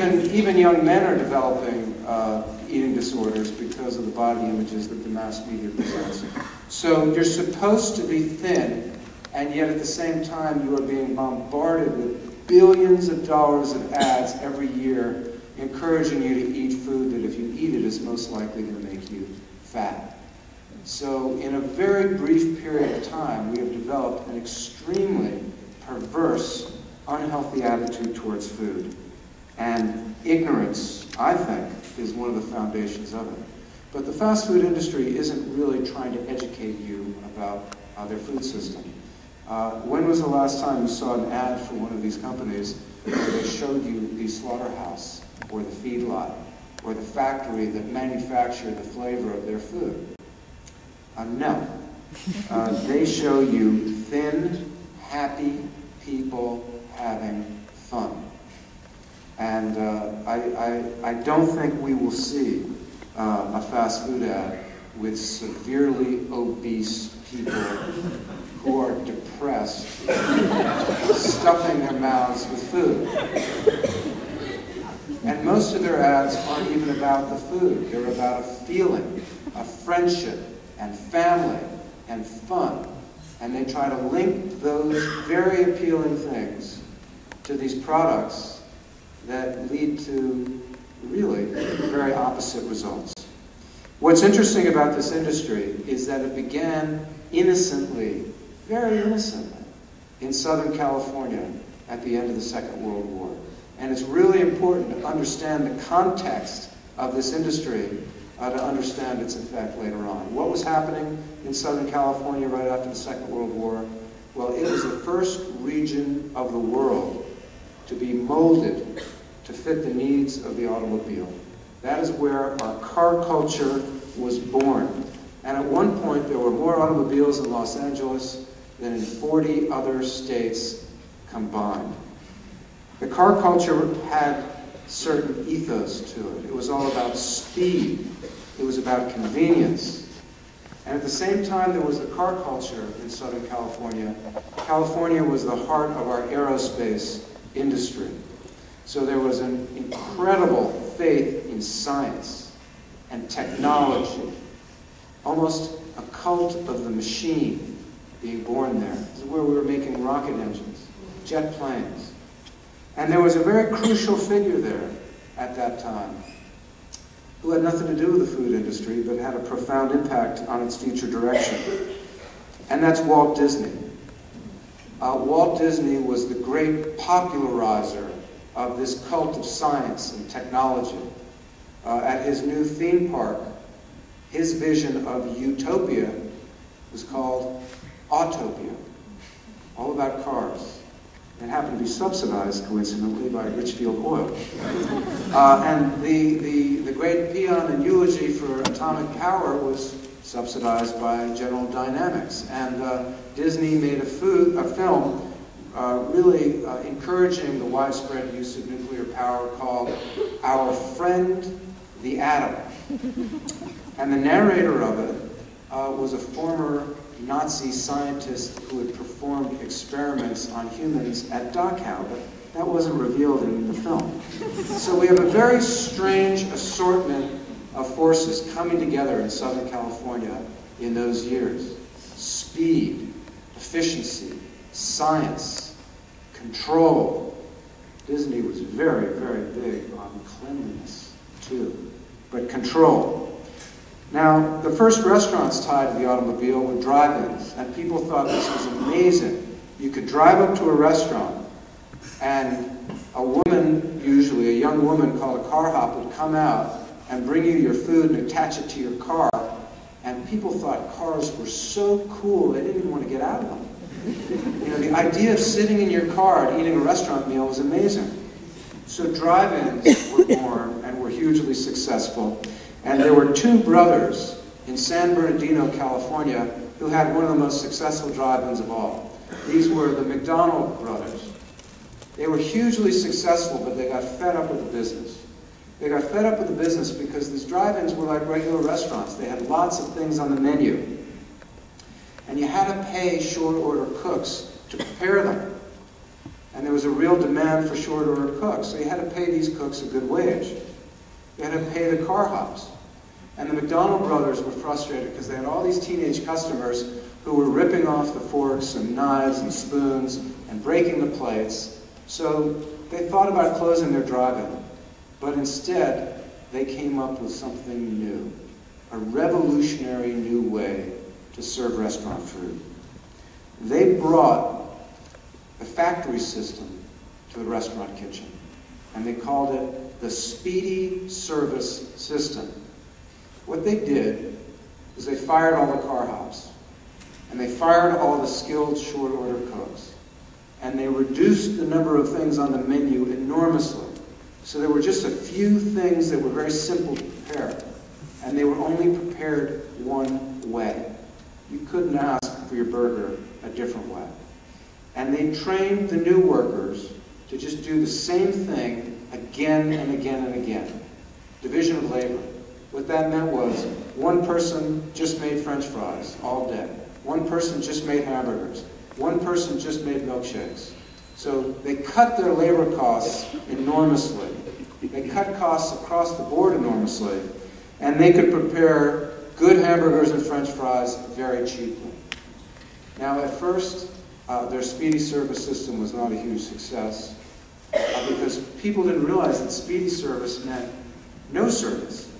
even young men are developing eating disorders because of the body images that the mass media presents. So you're supposed to be thin, and yet at the same time you are being bombarded with billions of dollars of ads every year encouraging you to eat food that if you eat it is most likely going to make you fat. So in a very brief period of time, we have developed an extremely perverse, unhealthy attitude towards food. And ignorance, I think, is one of the foundations of it. But the fast food industry isn't really trying to educate you about their food system. When was the last time you saw an ad for one of these companies where they showed you the slaughterhouse, or the feedlot, or the factory that manufactured the flavor of their food? No. They show you thin, happy people having fun. And I don't think we will see a fast food ad with severely obese people who are depressed, stuffing their mouths with food. And most of their ads aren't even about the food. They're about a feeling, a friendship, and family, and fun. And they try to link those very appealing things to these products that lead to really very opposite results. What's interesting about this industry is that it began innocently, very innocently, in Southern California at the end of the Second World War. And it's really important to understand the context of this industry to understand its effect later on. What was happening in Southern California right after the Second World War? Well, it was the first region of the world to be molded to fit the needs of the automobile. That is where our car culture was born. And at one point, there were more automobiles in Los Angeles than in 40 other states combined. The car culture had certain ethos to it. It was all about speed. It was about convenience. And at the same time there was the car culture in Southern California, California was the heart of our aerospace industry. So there was an incredible faith in science and technology, almost a cult of the machine being born there. This is where we were making rocket engines, jet planes. And there was a very crucial figure there at that time who had nothing to do with the food industry but had a profound impact on its future direction. And that's Walt Disney. Walt Disney was the great popularizer of this cult of science and technology. At his new theme park, his vision of utopia was called Autopia, all about cars. It happened to be subsidized, coincidentally, by Richfield Oil. And the great paean and eulogy for atomic power was subsidized by General Dynamics. And Disney made a film really encouraging the widespread use of nuclear power called Our Friend the Atom. And the narrator of it was a former Nazi scientist who had performed experiments on humans at Dachau, but that wasn't revealed in the film. So we have a very strange assortment of forces coming together in Southern California in those years. Speed, efficiency, science, control. Disney was very, very big on cleanliness, too, but control. Now, the first restaurants tied to the automobile were drive-ins, and people thought this was amazing. You could drive up to a restaurant, and a woman, usually a young woman called a car hop, would come out and bring you your food and attach it to your car, and people thought cars were so cool they didn't even want to get out of them. You know, the idea of sitting in your car and eating a restaurant meal was amazing. So drive-ins were born and were hugely successful. And there were two brothers in San Bernardino, California, who had one of the most successful drive-ins of all. These were the McDonald brothers. They were hugely successful, but they got fed up with the business. They got fed up with the business because these drive-ins were like regular restaurants. They had lots of things on the menu. And you had to pay short-order cooks to prepare them. And there was a real demand for short-order cooks. So you had to pay these cooks a good wage. You had to pay the car hops. And the McDonald brothers were frustrated because they had all these teenage customers who were ripping off the forks and knives and spoons and breaking the plates. So they thought about closing their drive-in. But instead, they came up with something new, a revolutionary new way to serve restaurant food. They brought the factory system to the restaurant kitchen, and they called it the Speedy Service System. What they did is they fired all the car hops, and they fired all the skilled short-order cooks, and they reduced the number of things on the menu enormously. So there were just a few things that were very simple to prepare, and they were only prepared one way. You couldn't ask for your burger a different way. And they trained the new workers to just do the same thing again and again and again. Division of labor. What that meant was one person just made French fries all day. One person just made hamburgers. One person just made milkshakes. So they cut their labor costs enormously. They cut costs across the board enormously. And they could prepare good hamburgers and French fries very cheaply. Now, at first, their speedy service system was not a huge success because people didn't realize that speedy service meant no service.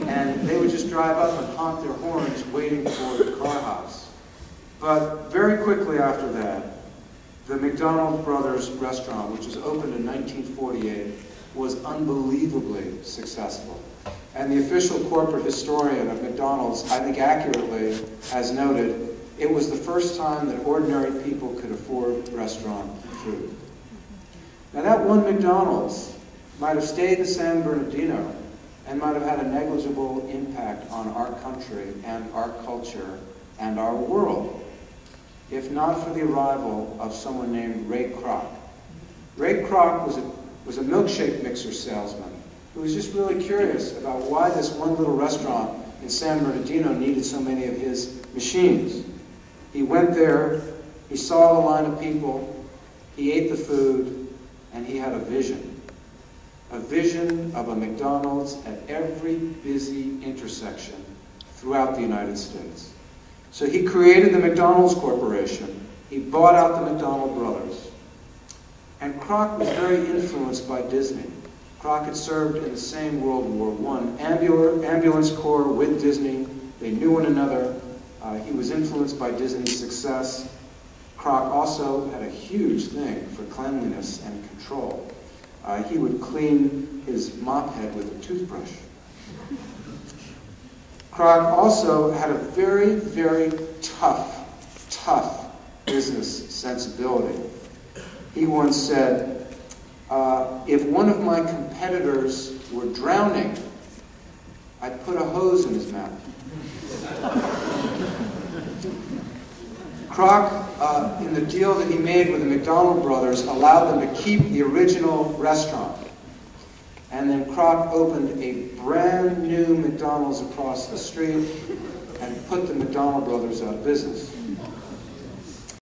And they would just drive up and honk their horns waiting for the car hops. But very quickly after that, the McDonald Brothers restaurant, which was opened in 1948, was unbelievably successful. And the official corporate historian of McDonald's, I think accurately, has noted, it was the first time that ordinary people could afford restaurant food. Now that one McDonald's might have stayed in San Bernardino and might have had a negligible impact on our country and our culture and our world, if not for the arrival of someone named Ray Kroc. Ray Kroc was a milkshake mixer salesman who was just really curious about why this one little restaurant in San Bernardino needed so many of his machines. He went there, he saw the line of people, he ate the food, and he had a vision. A vision of a McDonald's at every busy intersection throughout the United States. So he created the McDonald's Corporation. He bought out the McDonald brothers. And Kroc was very influenced by Disney. Kroc had served in the same World War I ambulance corps with Disney. They knew one another. He was influenced by Disney's success. Kroc also had a huge thing for cleanliness and control. He would clean his mop head with a toothbrush. Kroc also had a very, very tough business sensibility. He once said, if one of my competitors were drowning, I'd put a hose in his mouth. Kroc, in the deal that he made with the McDonald brothers, allowed them to keep the original restaurant. And then Kroc opened a brand new McDonald's across the street and put the McDonald brothers out of business.